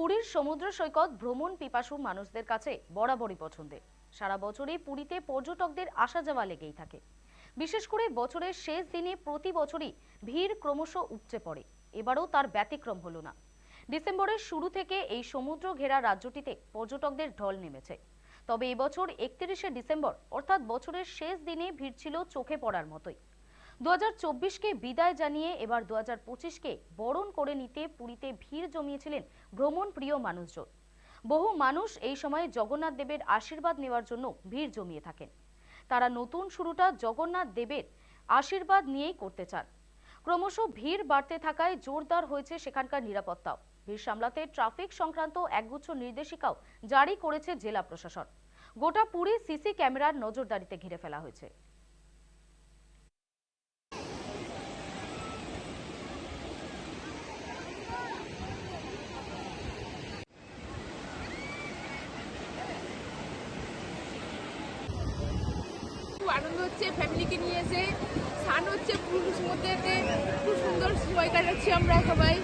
পুরীর সমুদ্র সৈকত ভ্রমণ পিপাসু মানুষদের কাছে বরাবরই পছন্দের। সারা বছরই পুরীতে পর্যটকদের আসা যাওয়া লেগেই থাকে। বিশেষ করে বছরের শেষ দিনে প্রতি বছরই ভিড় ক্রমশ উপচে পড়ে। এবারও তার ব্যতিক্রম হলো না। ডিসেম্বরের শুরু থেকে এই সমুদ্র ঘেরা রাজ্যটিতে পর্যটকদের ঢল নেমেছে। তবে এবছর 31শে ডিসেম্বর অর্থাৎ বছরের শেষ দিনে ভিড় ছিল চোখে পড়ার মতোই। 2024কে বিদায় জানিয়ে এবার 2025কে বরণ করে নিতে পুরীতে ভিড় জমিয়েছিলেন ভ্রমণ প্রিয় মানুষজন। বহু মানুষ এই সময়ে জগন্নাথ দেবের আশীর্বাদ নেওয়ার জন্য ভিড় জমিয়ে থাকেন। তারা নতুন শুরুটা জগন্নাথ দেবের আশীর্বাদ নিয়েই করতে চান। ক্রমশ ভিড় বাড়তে থাকায় জোরদার হয়েছে সেখানকার নিরাপত্তাও। ভিড় সামলাতে ট্রাফিক সংক্রান্ত একগুচ্ছ নির্দেশিকাও জারি করেছে জেলা প্রশাসন। গোটা পুরী সিসি ক্যামেরার নজরদারিতে ঘিরে ফেলা হয়েছে। আনন্দ হচ্ছে, ফ্যামিলিকে নিয়ে এসে স্নান হচ্ছে, পুরো সমুদ্রেতে খুব সুন্দর সময় কাটাচ্ছি আমরা সবাই।